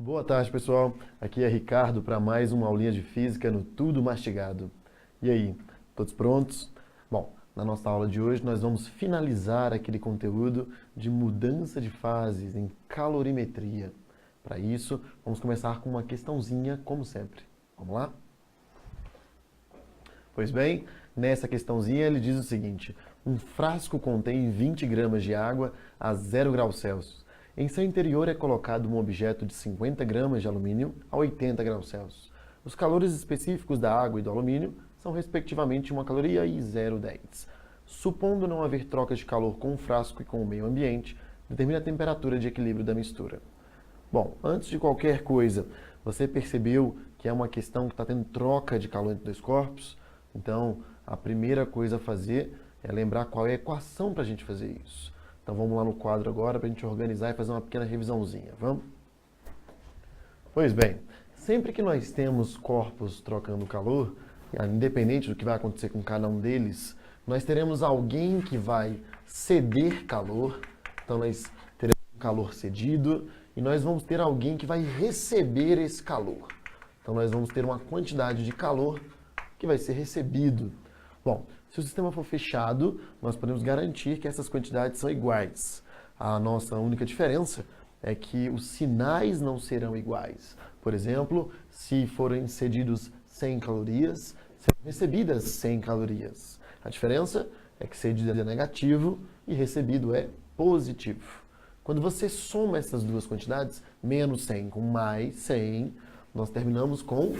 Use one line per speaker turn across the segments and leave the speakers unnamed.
Boa tarde, pessoal. Aqui é Ricardo para mais uma aulinha de física no Tudo Mastigado. E aí, todos prontos? Bom, na nossa aula de hoje nós vamos finalizar aquele conteúdo de mudança de fases em calorimetria. Para isso, vamos começar com uma questãozinha, como sempre. Vamos lá? Pois bem, nessa questãozinha ele diz o seguinte: um frasco contém 20 gramas de água a 0 graus Celsius. Em seu interior é colocado um objeto de 50 gramas de alumínio a 80 graus Celsius. Os calores específicos da água e do alumínio são respectivamente 1 caloria e 0,10. Supondo não haver troca de calor com o frasco e com o meio ambiente, determine a temperatura de equilíbrio da mistura. Bom, antes de qualquer coisa, você percebeu que é uma questão que está tendo troca de calor entre dois corpos? Então, a primeira coisa a fazer é lembrar qual é a equação para a gente fazer isso. Então vamos lá no quadro agora para a gente organizar e fazer uma pequena revisãozinha, vamos? Pois bem, sempre que nós temos corpos trocando calor, independente do que vai acontecer com cada um deles, nós teremos alguém que vai ceder calor, então nós teremos um calor cedido, e nós vamos ter alguém que vai receber esse calor. Então nós vamos ter uma quantidade de calor que vai ser recebido. Bom, se o sistema for fechado, nós podemos garantir que essas quantidades são iguais. A nossa única diferença é que os sinais não serão iguais. Por exemplo, se forem cedidos 100 calorias, serão recebidas 100 calorias. A diferença é que cedido é negativo e recebido é positivo. Quando você soma essas duas quantidades, menos 100 com mais 100, nós terminamos com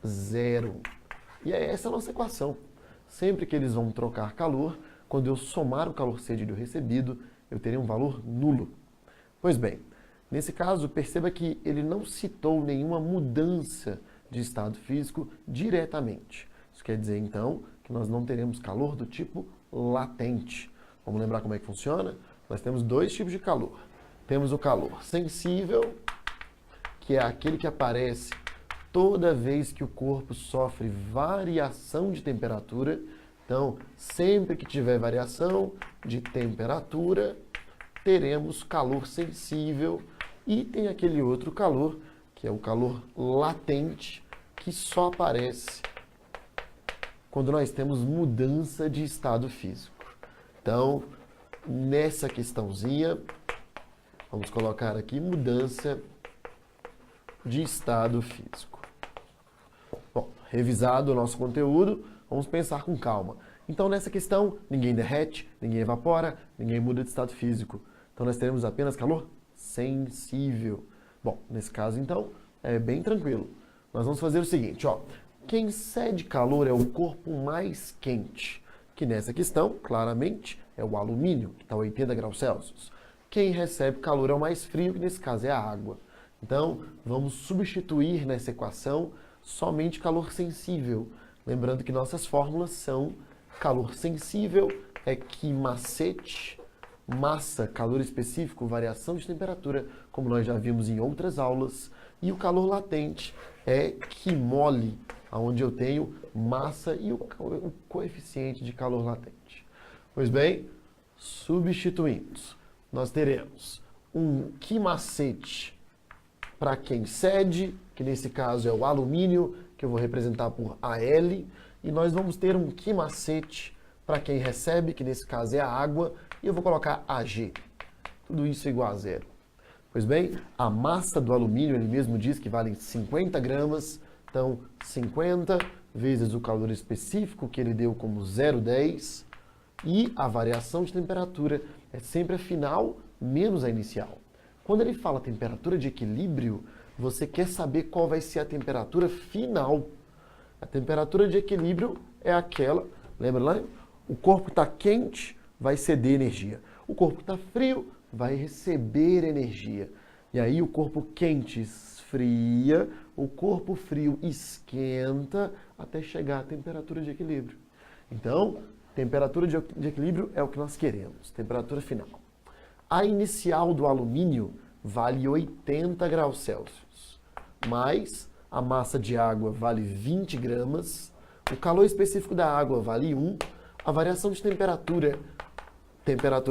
zero. E é essa a nossa equação. Sempre que eles vão trocar calor, quando eu somar o calor cedido e recebido, eu terei um valor nulo. Pois bem, nesse caso, perceba que ele não citou nenhuma mudança de estado físico diretamente. Isso quer dizer, então, que nós não teremos calor do tipo latente. Vamos lembrar como é que funciona? Nós temos dois tipos de calor. Temos o calor sensível, que é aquele que aparece toda vez que o corpo sofre variação de temperatura. Então, sempre que tiver variação de temperatura, teremos calor sensível. E tem aquele outro calor, que é o calor latente, que só aparece quando nós temos mudança de estado físico. Então, nessa questãozinha, vamos colocar aqui mudança de estado físico. Bom, revisado o nosso conteúdo, vamos pensar com calma. Então, nessa questão, ninguém derrete, ninguém evapora, ninguém muda de estado físico. Então, nós teremos apenas calor sensível. Bom, nesse caso, então, é bem tranquilo. Nós vamos fazer o seguinte, ó. Quem cede calor é o corpo mais quente, que nessa questão, claramente, é o alumínio, que está a 80 graus Celsius. Quem recebe calor é o mais frio, que nesse caso é a água. Então, vamos substituir nessa equação somente calor sensível. Lembrando que nossas fórmulas são calor sensível é Q macete, massa, calor específico, variação de temperatura, como nós já vimos em outras aulas. E o calor latente é Q mole, onde eu tenho massa e o coeficiente de calor latente. Pois bem, substituindo, nós teremos um Q macete para quem cede, que nesse caso é o alumínio, que eu vou representar por AL, e nós vamos ter um Q macete para quem recebe, que nesse caso é a água, e eu vou colocar AG. Tudo isso é igual a zero. Pois bem, a massa do alumínio, ele mesmo diz que vale 50 gramas, então 50 vezes o calor específico que ele deu como 0,10, e a variação de temperatura é sempre a final menos a inicial. Quando ele fala temperatura de equilíbrio, você quer saber qual vai ser a temperatura final. A temperatura de equilíbrio é aquela, lembra lá? O corpo está quente, vai ceder energia. O corpo está frio, vai receber energia. E aí o corpo quente esfria, o corpo frio esquenta até chegar à temperatura de equilíbrio. Então, temperatura de equilíbrio é o que nós queremos, temperatura final. A inicial do alumínio vale 80 graus Celsius, mais a massa de água vale 20 gramas, o calor específico da água vale 1, a variação de temperatura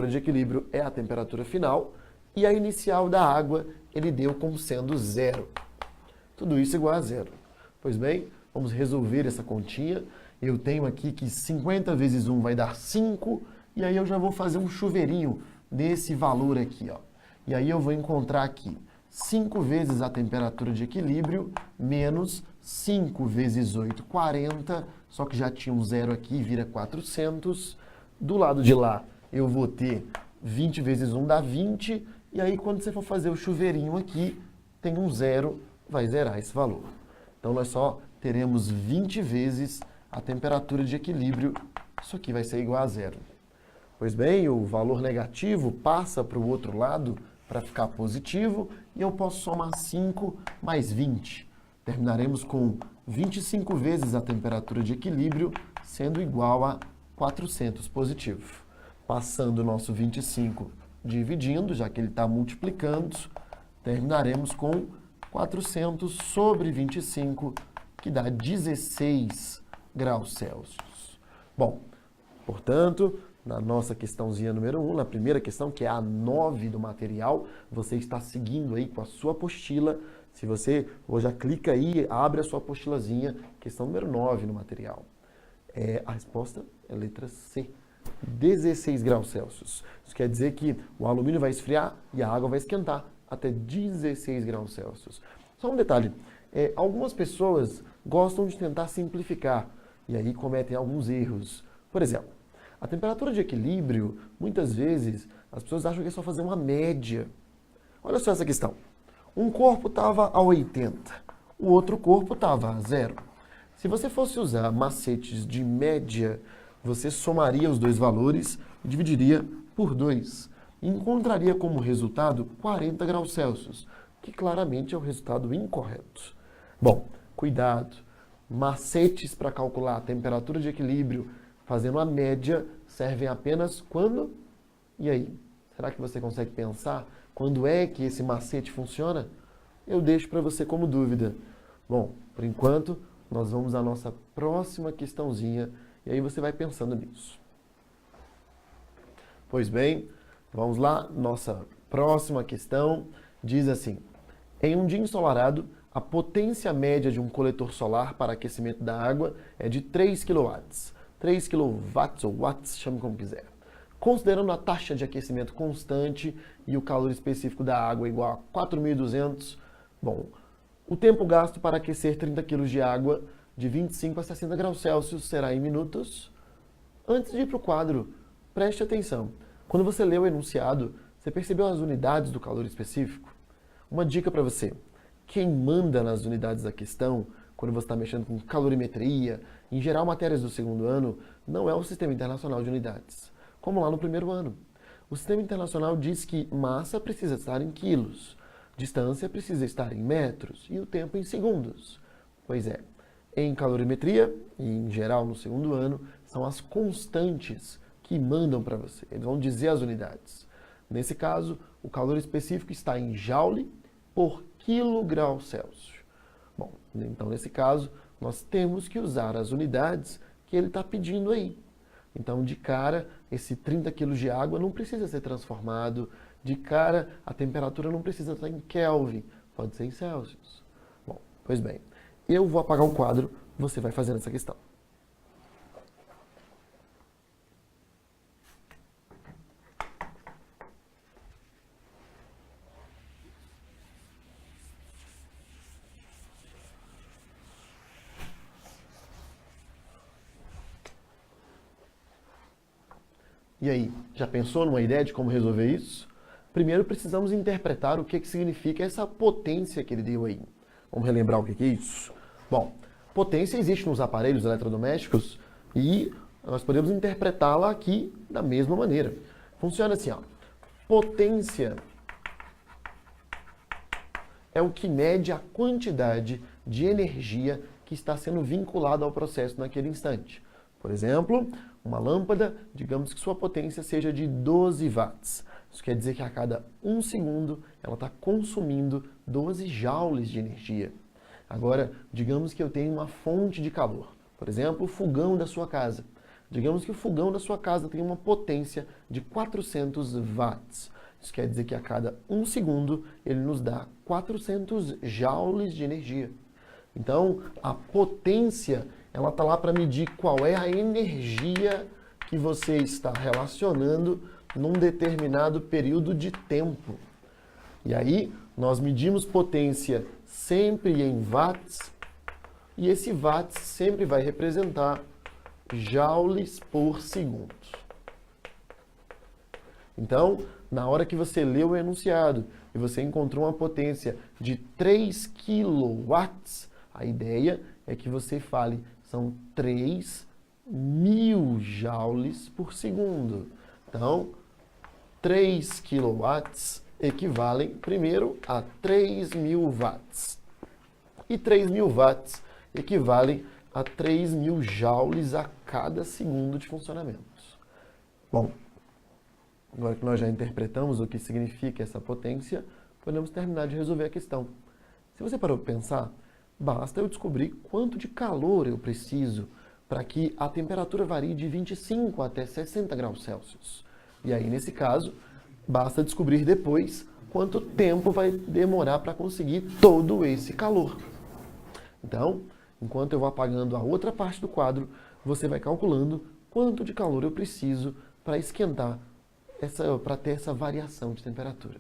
de equilíbrio é a temperatura final, e a inicial da água ele deu como sendo 0. Tudo isso igual a 0. Pois bem, vamos resolver essa continha. Eu tenho aqui que 50 vezes 1 vai dar 5, e aí eu já vou fazer um chuveirinho nesse valor aqui, ó. E aí eu vou encontrar aqui 5 vezes a temperatura de equilíbrio menos 5 vezes 8, 40, só que já tinha um 0 aqui, vira 400. Do lado de lá eu vou ter 20 vezes 1 dá 20, e aí quando você for fazer o chuveirinho aqui, tem um 0, vai zerar esse valor. Então nós só teremos 20 vezes a temperatura de equilíbrio, isso aqui vai ser igual a 0. Pois bem, o valor negativo passa para o outro lado para ficar positivo, e eu posso somar 5 mais 20. Terminaremos com 25 vezes a temperatura de equilíbrio, sendo igual a 400 positivo. Passando o nosso 25 dividindo, já que ele está multiplicando, terminaremos com 400 sobre 25, que dá 16 graus Celsius. Bom, portanto, na nossa questãozinha número 1, na primeira questão, que é a 9 do material, você está seguindo aí com a sua apostila. Se você hoje já clica aí, abre a sua apostilazinha, questão número 9 no material. A resposta é letra C, 16 graus Celsius. Isso quer dizer que o alumínio vai esfriar e a água vai esquentar até 16 graus Celsius. Só um detalhe, algumas pessoas gostam de tentar simplificar e aí cometem alguns erros. Por exemplo, a temperatura de equilíbrio, muitas vezes, as pessoas acham que é só fazer uma média. Olha só essa questão. Um corpo estava a 80, o outro corpo estava a 0. Se você fosse usar macetes de média, você somaria os dois valores e dividiria por 2. E encontraria como resultado 40 graus Celsius, que claramente é o resultado incorreto. Bom, cuidado. Macetes para calcular a temperatura de equilíbrio fazendo a média servem apenas quando? E aí? Será que você consegue pensar quando é que esse macete funciona? Eu deixo para você como dúvida. Bom, por enquanto, nós vamos à nossa próxima questãozinha e aí você vai pensando nisso. Pois bem, vamos lá. Nossa próxima questão diz assim: em um dia ensolarado, a potência média de um coletor solar para aquecimento da água é de 3 kW. 3 kW ou watts, chame como quiser. Considerando a taxa de aquecimento constante e o calor específico da água igual a 4.200, bom, o tempo gasto para aquecer 30 kg de água de 25 a 60 graus Celsius será em minutos. Antes de ir para o quadro, preste atenção. Quando você leu o enunciado, você percebeu as unidades do calor específico? Uma dica para você. Quem manda nas unidades da questão, quando você está mexendo com calorimetria, em geral matérias do segundo ano, não é o Sistema Internacional de Unidades, como lá no primeiro ano. O Sistema Internacional diz que massa precisa estar em quilos, distância precisa estar em metros e o tempo em segundos. Pois é, em calorimetria, e em geral no segundo ano, são as constantes que mandam para você. Eles vão dizer as unidades. Nesse caso, o calor específico está em joule por quilograu Celsius. Bom, então nesse caso, nós temos que usar as unidades que ele está pedindo aí. Então, de cara, esse 30 kg de água não precisa ser transformado. De cara, a temperatura não precisa estar em Kelvin, pode ser em Celsius. Bom, pois bem, eu vou apagar o quadro, você vai fazendo essa questão. E aí, já pensou numa ideia de como resolver isso? Primeiro precisamos interpretar o que significa essa potência que ele deu aí. Vamos relembrar o que é isso? Bom, potência existe nos aparelhos eletrodomésticos e nós podemos interpretá-la aqui da mesma maneira. Funciona assim, ó. Potência é o que mede a quantidade de energia que está sendo vinculada ao processo naquele instante. Por exemplo, uma lâmpada, digamos que sua potência seja de 12 watts. Isso quer dizer que a cada 1 segundo ela está consumindo 12 joules de energia. Agora, digamos que eu tenho uma fonte de calor. Por exemplo, o fogão da sua casa. Digamos que o fogão da sua casa tem uma potência de 400 watts. Isso quer dizer que a cada 1 segundo ele nos dá 400 joules de energia. Então, a potência, ela está lá para medir qual é a energia que você está relacionando num determinado período de tempo. E aí, nós medimos potência sempre em watts, e esse watts sempre vai representar joules por segundo. Então, na hora que você leu o enunciado e você encontrou uma potência de 3 kW, a ideia é que você fale, são 3.000 joules por segundo. Então, 3 kW equivalem, primeiro, a 3.000 watts. E 3.000 watts equivalem a 3.000 joules a cada segundo de funcionamento. Bom, agora que nós já interpretamos o que significa essa potência, podemos terminar de resolver a questão. Se você parou para pensar, basta eu descobrir quanto de calor eu preciso para que a temperatura varie de 25 até 60 graus Celsius. E aí, nesse caso, basta descobrir depois quanto tempo vai demorar para conseguir todo esse calor. Então, enquanto eu vou apagando a outra parte do quadro, você vai calculando quanto de calor eu preciso para esquentar, para ter essa variação de temperatura.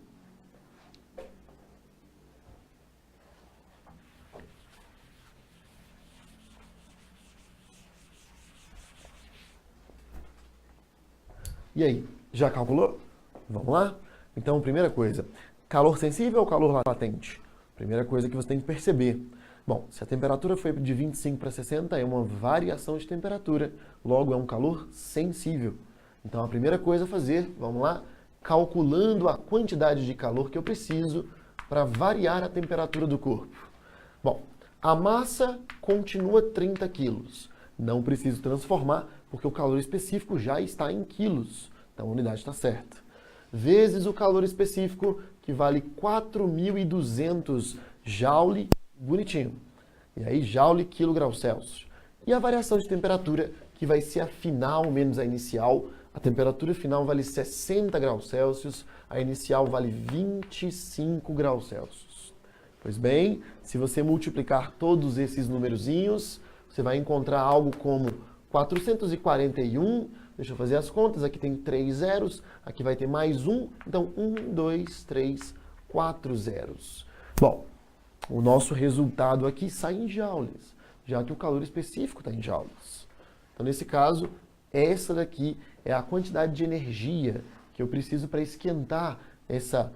E aí, já calculou? Vamos lá? Então, primeira coisa, calor sensível ou calor latente? Primeira coisa que você tem que perceber. Bom, se a temperatura foi de 25 para 60, é uma variação de temperatura, logo é um calor sensível. Então, a primeira coisa a fazer, vamos lá, calculando a quantidade de calor que eu preciso para variar a temperatura do corpo. Bom, a massa continua 30 quilos. Não preciso transformar, porque o calor específico já está em quilos. Então, a unidade está certa. Vezes o calor específico, que vale 4.200 joule, bonitinho. E aí, joule, quilograus Celsius. E a variação de temperatura, que vai ser a final menos a inicial. A temperatura final vale 60 graus Celsius, a inicial vale 25 graus Celsius. Pois bem, se você multiplicar todos esses numerozinhos, você vai encontrar algo como 441, deixa eu fazer as contas, aqui tem 3 zeros, aqui vai ter mais um, então 1, 2, 3, 4 zeros. Bom, o nosso resultado aqui sai em joules, já que o calor específico está em joules. Então, nesse caso, essa daqui é a quantidade de energia que eu preciso para esquentar essa...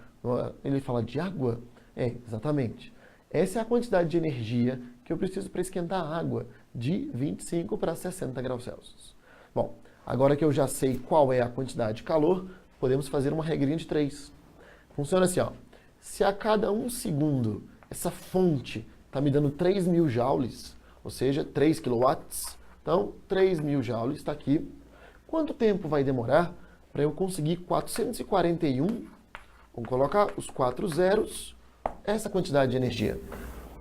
Ele fala de água? É, exatamente. Essa é a quantidade de energia que eu preciso para esquentar a água de 25 para 60 graus Celsius. Bom, agora que eu já sei qual é a quantidade de calor, podemos fazer uma regrinha de 3. Funciona assim, ó. Se a cada 1 segundo essa fonte está me dando 3.000 joules, ou seja, 3 quilowatts, então 3.000 joules está aqui. Quanto tempo vai demorar para eu conseguir 441, vamos colocar os 4 zeros, essa quantidade de energia?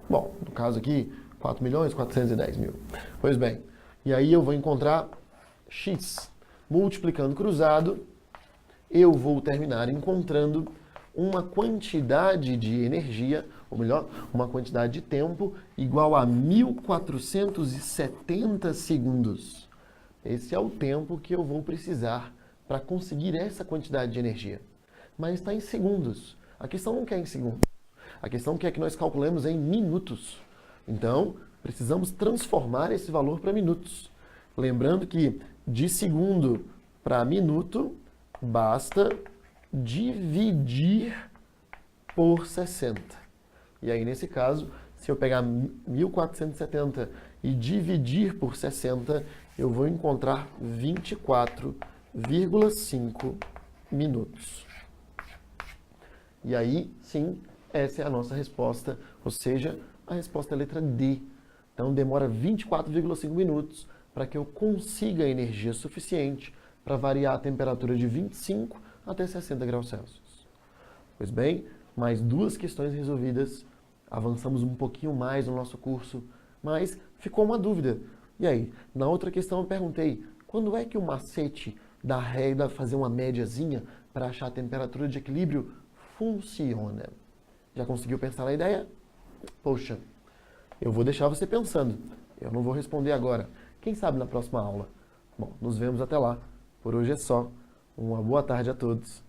Bom, no caso aqui, 4.410.000. Pois bem, e aí eu vou encontrar x. Multiplicando cruzado, eu vou terminar encontrando uma quantidade de energia, ou melhor, uma quantidade de tempo igual a 1.470 segundos. Esse é o tempo que eu vou precisar para conseguir essa quantidade de energia. Mas está em segundos. A questão não quer em segundos. A questão quer que nós calculemos em minutos. Então, precisamos transformar esse valor para minutos. Lembrando que de segundo para minuto, basta dividir por 60. E aí, nesse caso, se eu pegar 1.470 e dividir por 60, eu vou encontrar 24,5 minutos. E aí, sim, essa é a nossa resposta, ou seja, a resposta é a letra D. Então, demora 24,5 minutos para que eu consiga energia suficiente para variar a temperatura de 25 até 60 graus Celsius. Pois bem, mais 2 questões resolvidas, avançamos um pouquinho mais no nosso curso, mas ficou uma dúvida. E aí, na outra questão eu perguntei, quando é que o macete da regra fazer uma médiazinha para achar a temperatura de equilíbrio funciona? Já conseguiu pensar na ideia? Poxa, eu vou deixar você pensando. Eu não vou responder agora. Quem sabe na próxima aula? Bom, nos vemos até lá. Por hoje é só. Uma boa tarde a todos.